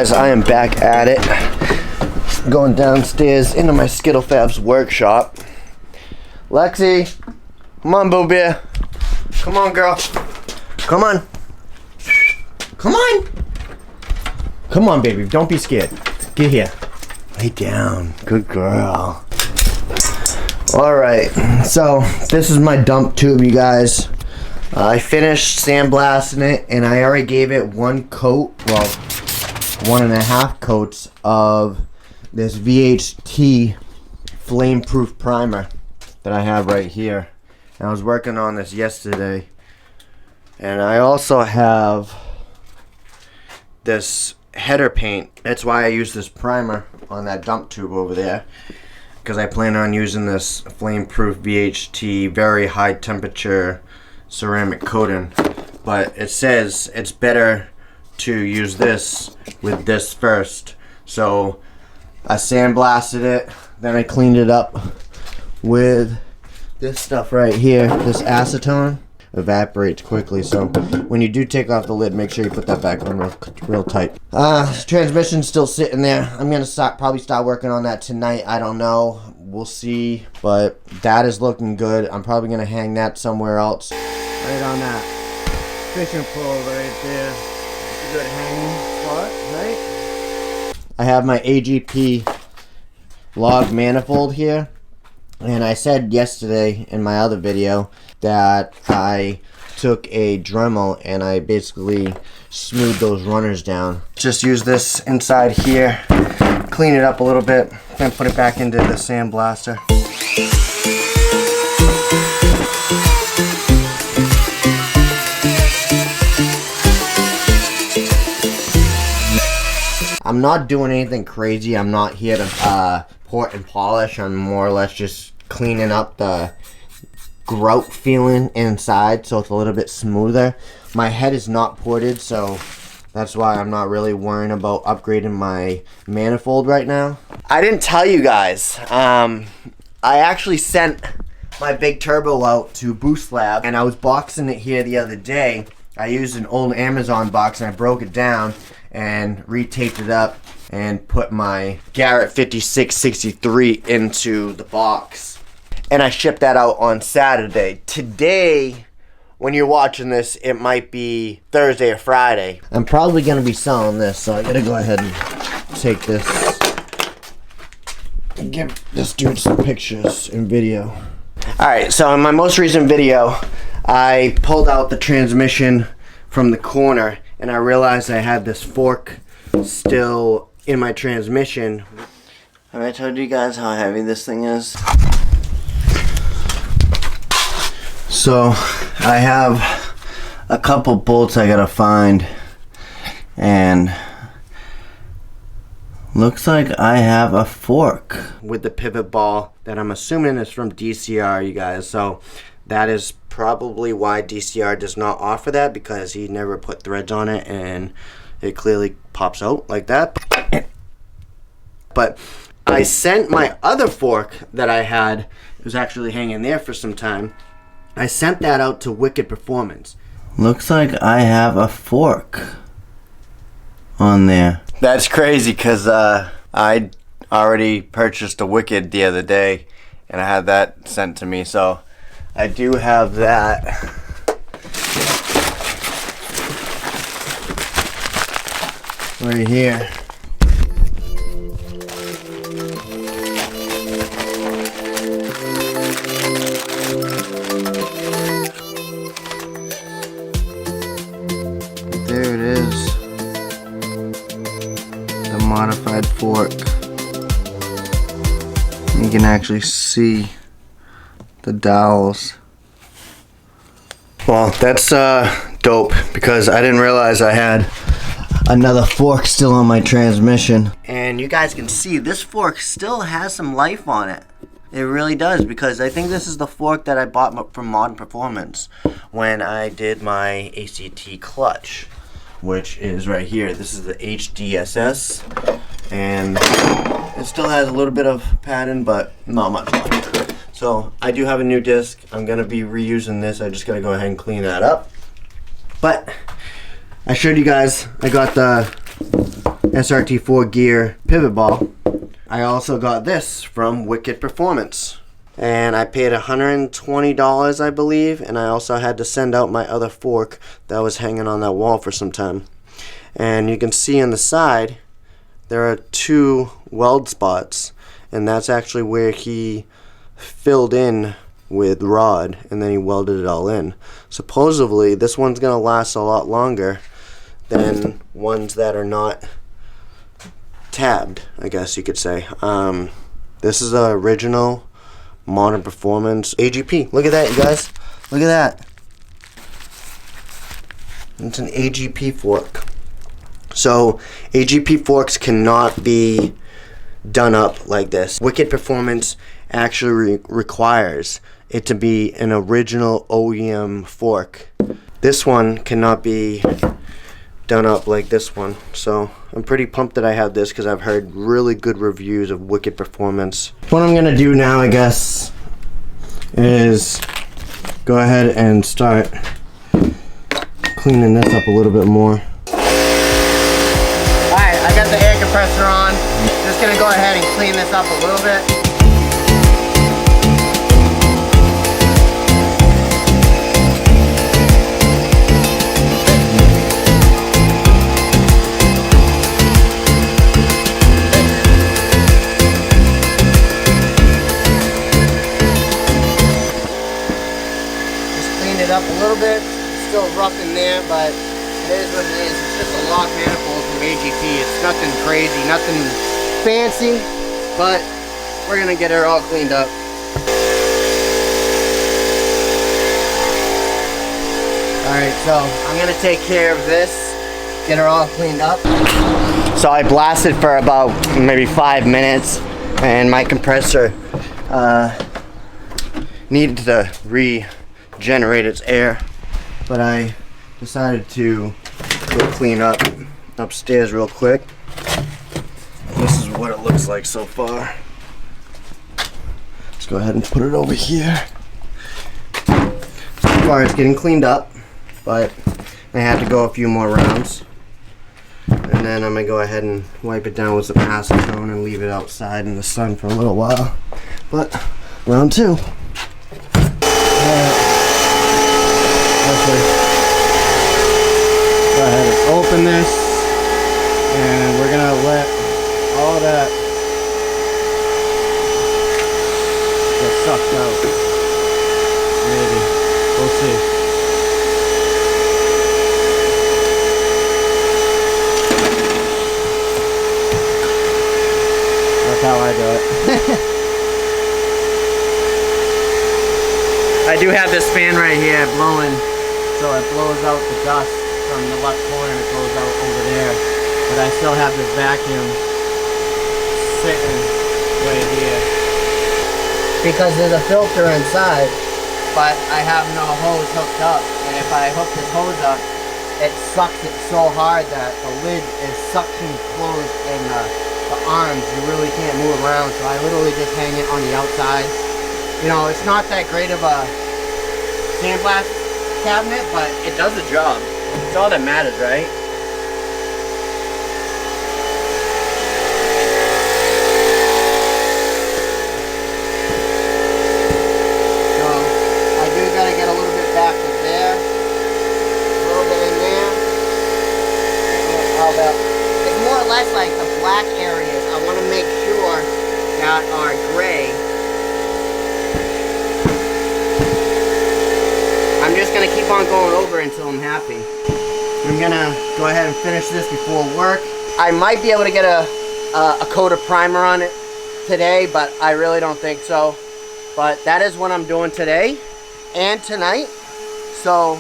guys, I am back at it. Going downstairs into my Skittle Fabs workshop. Lexi, come on, Boo Bear. Come on, girl. Come on. Come on. Come on, baby. Don't be scared. Get here. Lay down. Good girl. Alright, so this is my dump tube, you guys. I finished sandblasting it, and I already gave it one coat, well, 1.5 coats of this VHT flame-proof primer that I have right here. And I was working on this yesterday. And I also have this header paint. That's why I use this primer on that dump tube over there, because I plan on using this flame-proof VHT very high temperature ceramic coating. But it says it's better to use this with this first. So I sandblasted it, then I cleaned it up with this stuff right here, this acetone. Evaporates quickly, so when you do take off the lid, make sure you put that back on real tight. Transmission's still sitting there. I'm gonna probably start working on that tonight. I don't know, we'll see, but that is looking good. I'm probably gonna hang that somewhere else, right on that fishing pole right there. That's a good hanging spot, right? I have my AGP log manifold here, and I said yesterday in my other video that I took a Dremel and I basically smoothed those runners down. Just use this inside here, clean it up a little bit, then put it back into the sandblaster. I'm not doing anything crazy. I'm not here to port and polish. I'm more or less just cleaning up the grout feeling inside so it's a little bit smoother. My head is not ported, so that's why I'm not really worrying about upgrading my manifold right now. I didn't tell you guys, I actually sent my big turbo out to Boost Lab, and I was boxing it here the other day. I used an old Amazon box and I broke it down and retaped it up and put my Garrett 5663 into the box. And I shipped that out on Saturday. Today, when you're watching this, it might be Thursday or Friday. I'm probably going to be selling this, so I got to go ahead and take this and give this dude some pictures and video. Alright, so in my most recent video, I pulled out the transmission from the corner, and I realized I had this fork still in my transmission. Have I told you guys how heavy this thing is? So I have a couple bolts I gotta find, and looks like I have a fork with the pivot ball that I'm assuming is from DCR, you guys. So that is probably why DCR does not offer that, because he never put threads on it and it clearly pops out like that. But I sent my other fork that I had, it was actually hanging there for some time, I sent that out to WikydPerformance. Looks like I have a fork on there. That's crazy, because I already purchased a Wicked the other day and I had that sent to me, so I do have that. Right here. There it is. The modified fork. You can actually see the dowels. Well, that's dope, because I didn't realize I had another fork still on my transmission. And you guys can see this fork still has some life on it. It really does, because I think this is the fork that I bought from WikydPerformance when I did my ACT clutch, which is right here. This is the HDSS, and it still has a little bit of padding, but not much left. So I do have a new disc. I'm gonna be reusing this. I just gotta go ahead and clean that up. But I showed you guys I got the SRT-4 gear pivot ball. I also got this from WikydPerformance. And I paid $120, I believe, and I also had to send out my other fork that was hanging on that wall for some time. And you can see on the side, there are 2 weld spots, and that's actually where he filled in with rod, and then he welded it all in. Supposedly, this one's going to last a lot longer than ones that are not tabbed, I guess you could say. This is the original Modern Performance AGP. Look at that, you guys. Look at that. It's an AGP fork. So AGP forks cannot be done up like this. WikydPerformance actually requires it to be an original OEM fork. This one cannot be done up like this one. So I'm pretty pumped that I have this because I've heard really good reviews of WikydPerformance. What I'm gonna do now, I guess, is go ahead and start cleaning this up a little bit more. Alright, I got the air compressor on. Just gonna go ahead and clean this up a little bit. Up a little bit, it's still rough in there, but it is what it is. It's just a lock manifold from AGP. It's nothing crazy, nothing fancy, but we're gonna get her all cleaned up. Alright, so I'm gonna take care of this, get her all cleaned up. So I blasted for about maybe 5 minutes, and my compressor needed to regenerate its air, but I decided to go clean up upstairs real quick. This is what it looks like so far. Let's go ahead and put it over here. So far it's getting cleaned up, but I had to go a few more rounds, and then I'm gonna go ahead and wipe it down with some acetone and leave it outside in the sun for a little while. But round 2. Go ahead and open this, and we're gonna let all that get sucked out. Maybe. We'll see. That's how I do it. I do have this fan right here blowing, so it blows out the dust from the left corner, it goes out over there. But I still have this vacuum sitting right here. Because there's a filter inside, but I have no hose hooked up. And if I hook this hose up, it sucks it so hard that the lid is suction closed in the arms. You really can't move around, so I literally just hang it on the outside. You know, it's not that great of a sandblast cabinet, but it does the job. It's all that matters, right? So, I do gotta get a little bit back to there. A little bit in there. It's more or less like the black areas. I want to make sure that are gray. I'm just going to keep on going over until I'm happy. I'm going to go ahead and finish this before work. I might be able to get a coat of primer on it today, but I really don't think so. But that is what I'm doing today and tonight. So,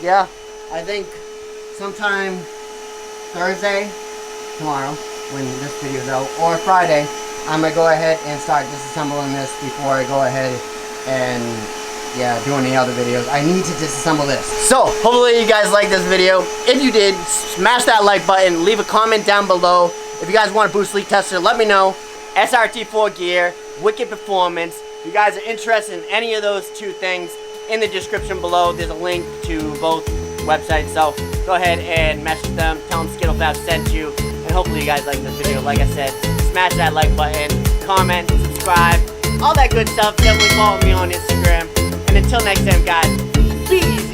yeah, I think sometime Thursday, tomorrow, when this video is out, or Friday, I'm going to go ahead and start disassembling this before I go ahead and do any other videos. I need to disassemble this. So, hopefully you guys liked this video. If you did, smash that like button, leave a comment down below. If you guys want a boost leak tester, let me know. SRT-4 gear, WikydPerformance. If you guys are interested in any of those 2 things, in the description below, there's a link to both website. So go ahead and message them, tell them SkittleFab sent you, and hopefully you guys like this video. Like I said, smash that like button, comment, subscribe, all that good stuff. Definitely follow me on Instagram. And until next time, guys, peace.